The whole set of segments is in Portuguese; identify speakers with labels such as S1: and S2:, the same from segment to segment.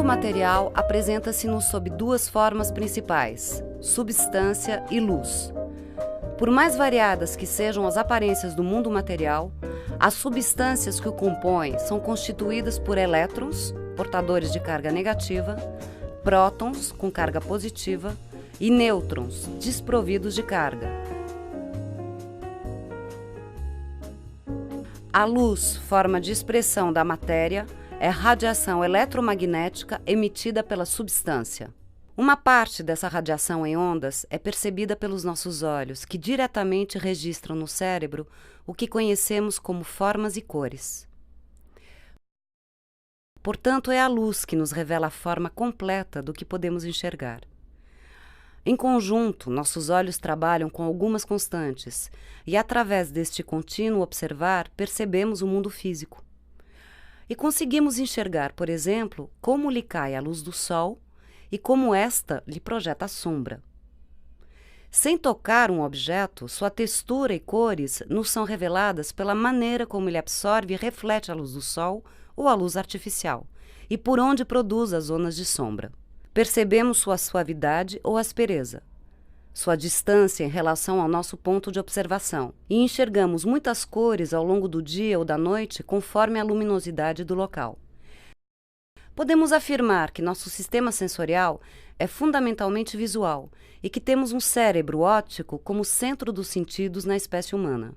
S1: Material apresenta-se-nos sob duas formas principais, substância e luz. Por mais variadas que sejam as aparências do mundo material, as substâncias que o compõem são constituídas por elétrons, portadores de carga negativa, prótons, com carga positiva, e nêutrons, desprovidos de carga. A luz, forma de expressão da matéria, é radiação eletromagnética emitida pela substância. Uma parte dessa radiação em ondas é percebida pelos nossos olhos, que diretamente registram no cérebro o que conhecemos como formas e cores. Portanto, é a luz que nos revela a forma completa do que podemos enxergar. Em conjunto, nossos olhos trabalham com algumas constantes, e através deste contínuo observar, percebemos o mundo físico. E conseguimos enxergar, por exemplo, como lhe cai a luz do sol e como esta lhe projeta a sombra. Sem tocar um objeto, sua textura e cores nos são reveladas pela maneira como ele absorve e reflete a luz do sol ou a luz artificial, e por onde produz as zonas de sombra. Percebemos sua suavidade ou aspereza, sua distância em relação ao nosso ponto de observação, e enxergamos muitas cores ao longo do dia ou da noite conforme a luminosidade do local. Podemos afirmar que nosso sistema sensorial é fundamentalmente visual e que temos um cérebro óptico como centro dos sentidos na espécie humana.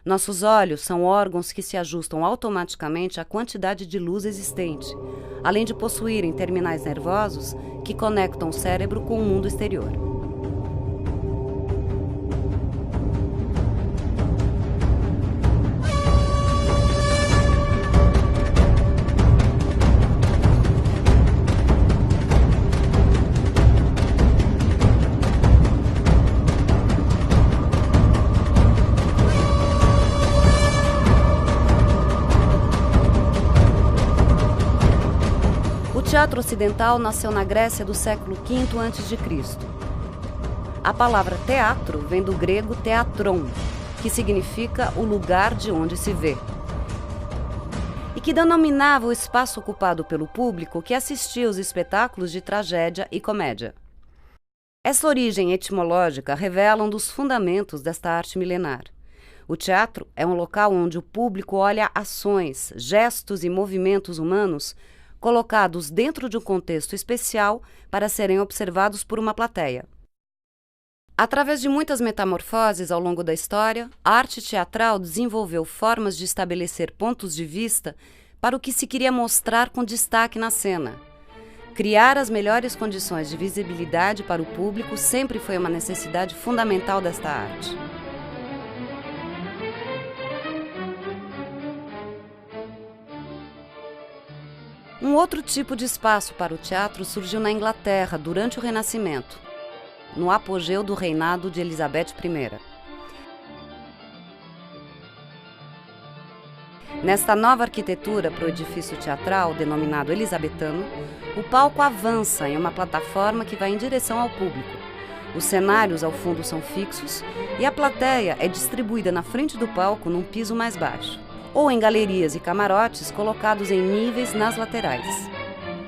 S1: Nossos olhos são órgãos que se ajustam automaticamente à quantidade de luz existente, além de possuírem terminais nervosos que conectam o cérebro com o mundo exterior. O teatro ocidental nasceu na Grécia do século V a.C. A palavra teatro vem do grego teatron, que significa o lugar de onde se vê, e que denominava o espaço ocupado pelo público que assistia aos espetáculos de tragédia e comédia. Essa origem etimológica revela um dos fundamentos desta arte milenar. O teatro é um local onde o público olha ações, gestos e movimentos humanos colocados dentro de um contexto especial para serem observados por uma plateia. Através de muitas metamorfoses ao longo da história, a arte teatral desenvolveu formas de estabelecer pontos de vista para o que se queria mostrar com destaque na cena. Criar as melhores condições de visibilidade para o público sempre foi uma necessidade fundamental desta arte. Um outro tipo de espaço para o teatro surgiu na Inglaterra durante o Renascimento, no apogeu do reinado de Elizabeth I. Nesta nova arquitetura para o edifício teatral, denominado elizabetano, o palco avança em uma plataforma que vai em direção ao público. Os cenários ao fundo são fixos e a plateia é distribuída na frente do palco num piso mais baixo, ou em galerias e camarotes colocados em níveis nas laterais.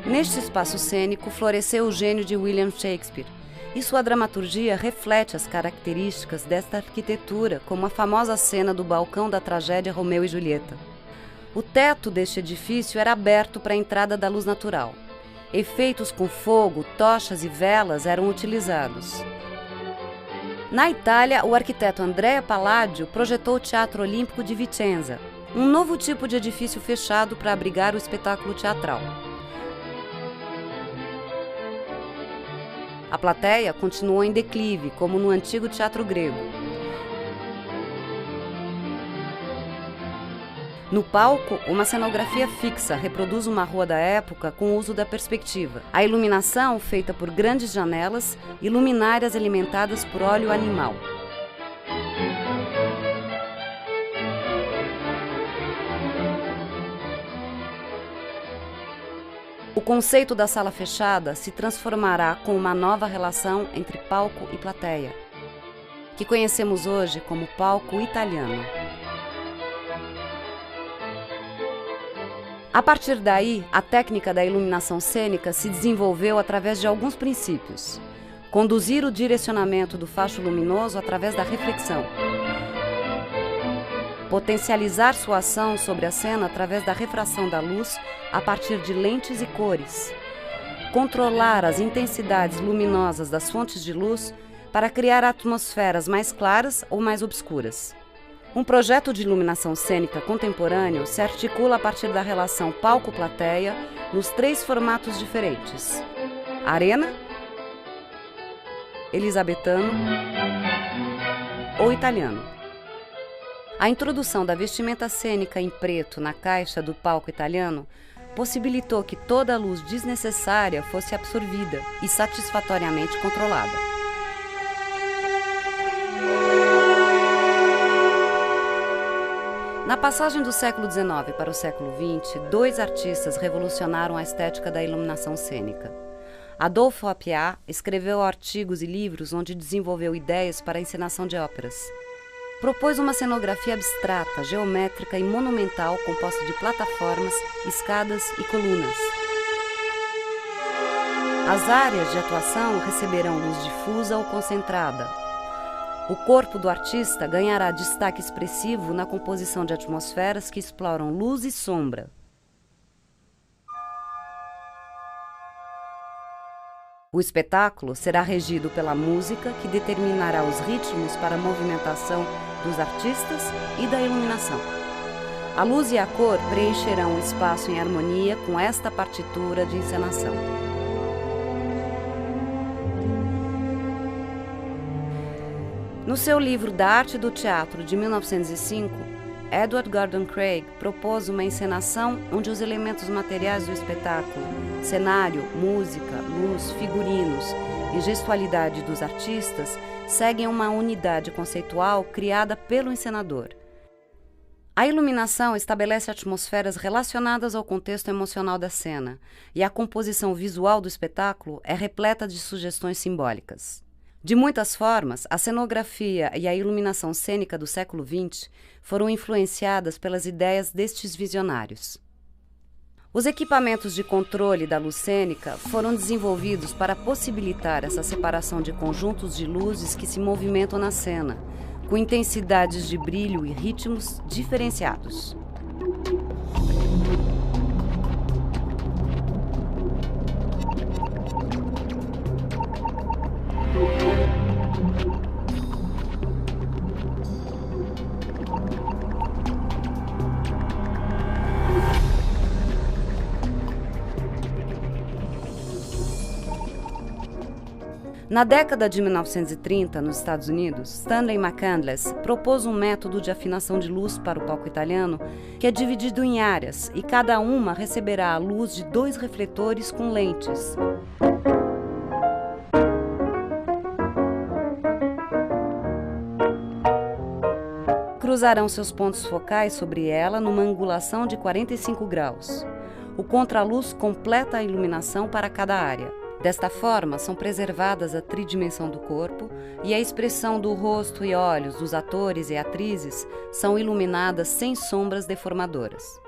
S1: Neste espaço cênico floresceu o gênio de William Shakespeare, e sua dramaturgia reflete as características desta arquitetura, como a famosa cena do balcão da tragédia Romeu e Julieta. O teto deste edifício era aberto para a entrada da luz natural. Efeitos com fogo, tochas e velas eram utilizados. Na Itália, o arquiteto Andrea Palladio projetou o Teatro Olímpico de Vicenza, um novo tipo de edifício fechado para abrigar o espetáculo teatral. A plateia continuou em declive, como no antigo teatro grego. No palco, uma cenografia fixa reproduz uma rua da época com o uso da perspectiva. A iluminação, feita por grandes janelas e luminárias alimentadas por óleo animal. O conceito da sala fechada se transformará com uma nova relação entre palco e plateia, que conhecemos hoje como palco italiano. A partir daí, a técnica da iluminação cênica se desenvolveu através de alguns princípios. Conduzir o direcionamento do facho luminoso através da reflexão. Potencializar sua ação sobre a cena através da refração da luz a partir de lentes e cores. Controlar as intensidades luminosas das fontes de luz para criar atmosferas mais claras ou mais obscuras. Um projeto de iluminação cênica contemporâneo se articula a partir da relação palco-plateia nos 3 formatos diferentes: arena, elisabetano ou italiano. A introdução da vestimenta cênica em preto na caixa do palco italiano possibilitou que toda a luz desnecessária fosse absorvida e satisfatoriamente controlada. Na passagem do século XIX para o século XX, 2 artistas revolucionaram a estética da iluminação cênica. Adolphe Hopiat escreveu artigos e livros onde desenvolveu ideias para a encenação de óperas. Propôs uma cenografia abstrata, geométrica e monumental composta de plataformas, escadas e colunas. As áreas de atuação receberão luz difusa ou concentrada. O corpo do artista ganhará destaque expressivo na composição de atmosferas que exploram luz e sombra. O espetáculo será regido pela música, que determinará os ritmos para a movimentação dos artistas e da iluminação. A luz e a cor preencherão o espaço em harmonia com esta partitura de encenação. No seu livro Da Arte do Teatro, de 1905, Edward Gordon Craig propôs uma encenação onde os elementos materiais do espetáculo, cenário, música, luz, figurinos e gestualidade dos artistas seguem uma unidade conceitual criada pelo encenador. A iluminação estabelece atmosferas relacionadas ao contexto emocional da cena, e a composição visual do espetáculo é repleta de sugestões simbólicas. De muitas formas, a cenografia e a iluminação cênica do século XX foram influenciadas pelas ideias destes visionários. Os equipamentos de controle da luz cênica foram desenvolvidos para possibilitar essa separação de conjuntos de luzes que se movimentam na cena, com intensidades de brilho e ritmos diferenciados. Na década de 1930, nos Estados Unidos, Stanley McCandless propôs um método de afinação de luz para o palco italiano que é dividido em áreas e cada uma receberá a luz de 2 refletores com lentes. Cruzarão seus pontos focais sobre ela numa angulação de 45 graus. O contraluz completa a iluminação para cada área. Desta forma, são preservadas a tridimensão do corpo e a expressão do rosto e olhos dos atores e atrizes são iluminadas sem sombras deformadoras.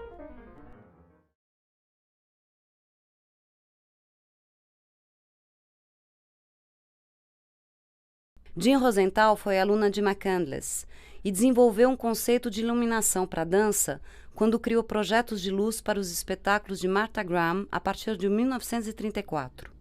S1: Jean Rosenthal foi aluna de McCandless e desenvolveu um conceito de iluminação para a dança quando criou projetos de luz para os espetáculos de Martha Graham a partir de 1934.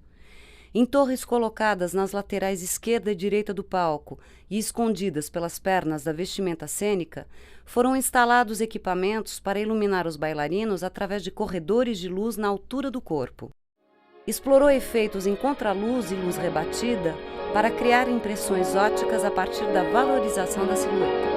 S1: Em torres colocadas nas laterais esquerda e direita do palco e escondidas pelas pernas da vestimenta cênica, foram instalados equipamentos para iluminar os bailarinos através de corredores de luz na altura do corpo. Explorou efeitos em contraluz e luz rebatida para criar impressões ópticas a partir da valorização da silhueta.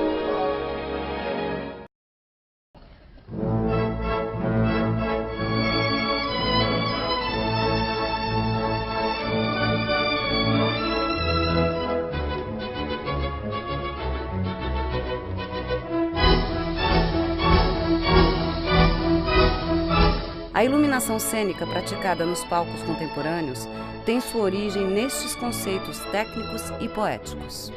S1: A iluminação cênica praticada nos palcos contemporâneos tem sua origem nestes conceitos técnicos e poéticos.